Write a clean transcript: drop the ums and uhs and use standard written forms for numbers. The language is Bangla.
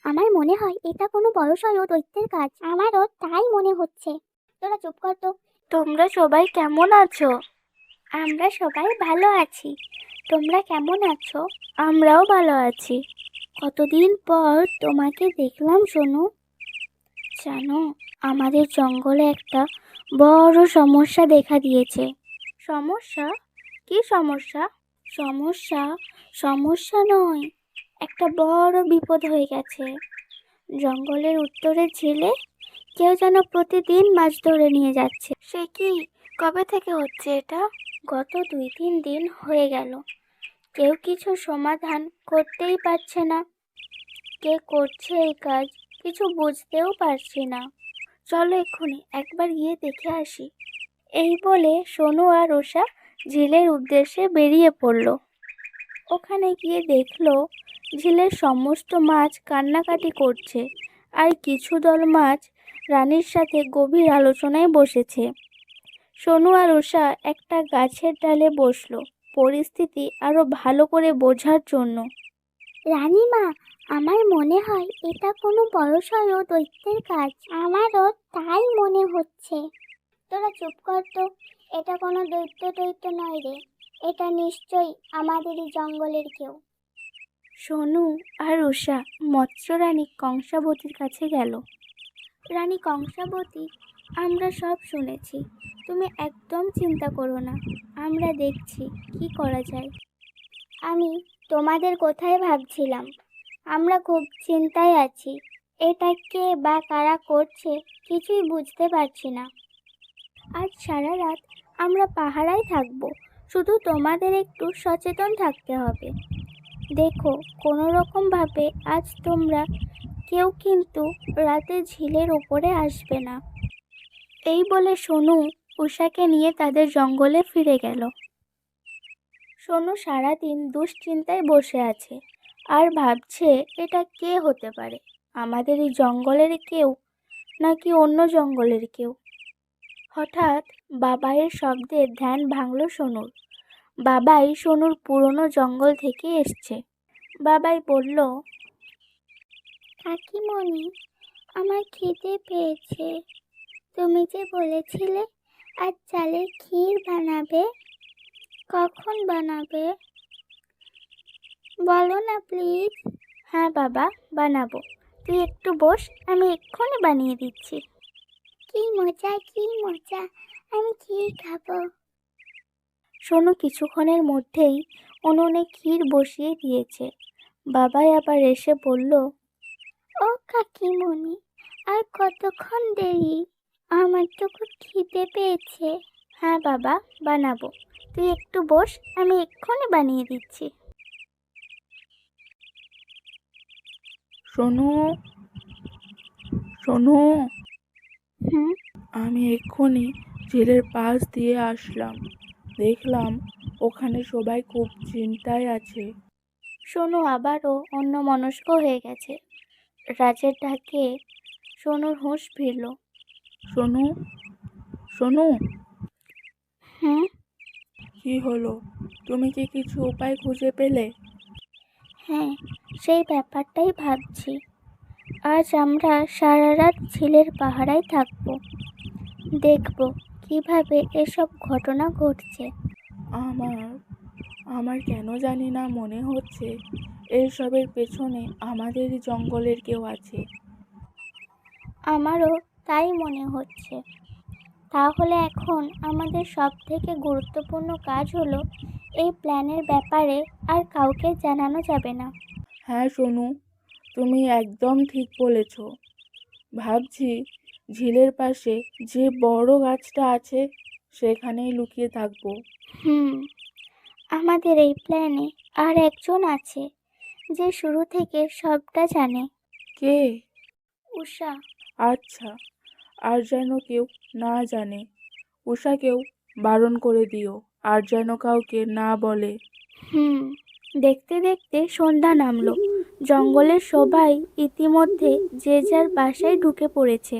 আমার মনে হয় এটা কোনো বড়সড় দৈত্যের কাজ। আমারও তাই মনে হচ্ছে। তোরা চুপ কর তো। তোমরা সবাই কেমন আছো? আমরা সবাই ভালো আছি। তোমরা কেমন আছো? আমরাও ভালো আছি। কতদিন পর তোমাকে দেখলাম সোনু। জানো, আমাদের জঙ্গলে একটা বড় সমস্যা দেখা দিয়েছে। সমস্যা? কি সমস্যা? সমস্যা সমস্যা নয়, একটা বড় বিপদ হয়ে গেছে। জঙ্গলের উত্তরের ঝিলে কেউ যেন প্রতিদিন মাছ ধরে নিয়ে যাচ্ছে। সে কি? কবে থেকে হচ্ছে এটা? গত 2-3 দিন হয়ে গেল। কেউ কিছু সমাধান করতেই পারছে না। কে করছে এই কাজ কিছু বুঝতেও পারছি না। চলো এক্ষুনি একবার গিয়ে দেখে আসি। এই বলে সোনু আর উষা ঝিলের উদ্দেশ্যে বেরিয়ে পড়ল। ওখানে গিয়ে দেখলো ঝিলের সমস্ত মাছ কান্নাকাটি করছে, আর কিছু দল মাছ রানীর সাথে গভীর আলোচনায় বসেছে। সোনু আর উষা একটা গাছের ডালে বসলো পরিস্থিতি আরো ভালো করে বোঝার জন্য। রানীমা, আমার মনে হয় এটা কোনো বড়সড় দৈত্যের কাজ। আমারও তাই মনে হচ্ছে। তোরা চুপ কর তো। এটা কোনো দৈত্য নয় রে। এটা নিশ্চয়ই আমাদেরই জঙ্গলের কেউ। সোনু আর উষা মৎস্যরানী কংসাবতীর কাছে গেল। রানী কংসাবতী, আমরা সব শুনেছি। তুমি একদম চিন্তা করো না, আমরা দেখছি কি করা যায়। আমি তোমাদের কোথায় ভাবছিলাম। আমরা খুব চিন্তায় আছি। এটা কে বা কারা করছে কিছুই বুঝতে পারছি না। আজ সারা রাত আমরা পাহারায় থাকবো। শুধু তোমাদের একটু সচেতন থাকতে হবে। দেখো, কোনো রকমভাবে আজ তোমরা কেউ কিন্তু রাতে ঝিলের ওপরে আসবে না। এই বলে সোনু উষাকে নিয়ে তাদের জঙ্গলে ফিরে গেল। সোনু সারাদিন দুশ্চিন্তায় বসে আছে আর ভাবছে এটা কে হতে পারে, আমাদের এই জঙ্গলের কেউ নাকি অন্য জঙ্গলের কেউ। হঠাৎ বাবাইয়ের শব্দে ধ্যান ভাঙল সোনুর। বাবাই সোনুর পুরনো জঙ্গল থেকে এসছে। বাবাই বলল, কাকিমণি, আমার খিদে পেয়েছে। তুমি যে বলেছিলে আজ চালের ক্ষীর বানাবে, কখন বানাবে বলো না প্লিজ। হ্যাঁ বাবা, বানাবো। তুই একটু বস, আমি এক্ষুনি বানিয়ে দিচ্ছি। কি মজা, কি মজা, আমি ক্ষীর খাবো। সোনু কিছুক্ষণের মধ্যেই উনুনে ক্ষীর বসিয়ে দিয়েছে। বাবাই আবার এসে বলল, ও কাকিমণি, আর কতক্ষণ দেরি? আমার তো খুব খিদে পেয়েছে। হ্যাঁ বাবা, বানাবো। তুই একটু বস, আমি এক্ষুনি বানিয়ে দিচ্ছি। সোনু, সোনু, হুম। আমি এক্ষুনি ঝিলের পাশ দিয়ে আসলাম। দেখলাম ওখানে সবাই খুব চিন্তায় আছে। সোনু আবারও অন্যমনস্ক হয়ে গেছে। রাজের ডাকে সোনুর হুঁশ ফিরল। সোনু, সোনু, হুম। কি হলো? তুমি কি কিছু উপায় খুঁজে পেলে? হ্যাঁ, সেই ব্যাপারটাই ভাবছি। আজ আমরা সারা রাত ঝিলের পাহারায় থাকবো। দেখব কিভাবে এসব ঘটনা ঘটছে। আমার আমার কেন জানি না মনে হচ্ছে এসবের পেছনে আমাদেরই জঙ্গলের কেউ আছে। আমারও তাই মনে হচ্ছে। তাহলে এখন আমাদের সবথেকে গুরুত্বপূর্ণ কাজ হলো এই প্ল্যানের ব্যাপারে আর কাউকে জানানো যাবে না। হ্যাঁ সোনু, তুমি একদম ঠিক বলেছ। ভাবছি ঝিলের পাশে যে বড় গাছটা আছে সেখানেই লুকিয়ে থাকবো। হুম। আমাদের এই প্ল্যানে আর একজন আছে যে শুরু থেকে সবটা জানে। কে? উষা। আচ্ছা, আর যেন কেউ না জানে। উষাকেও বারণ করে দিও, আর যেন কাউকে না বলে। হুম। দেখতে দেখতে সন্ধ্যা নামলো। জঙ্গলের সবাই ইতিমধ্যে যে যার বাসায় ঢুকে পড়েছে।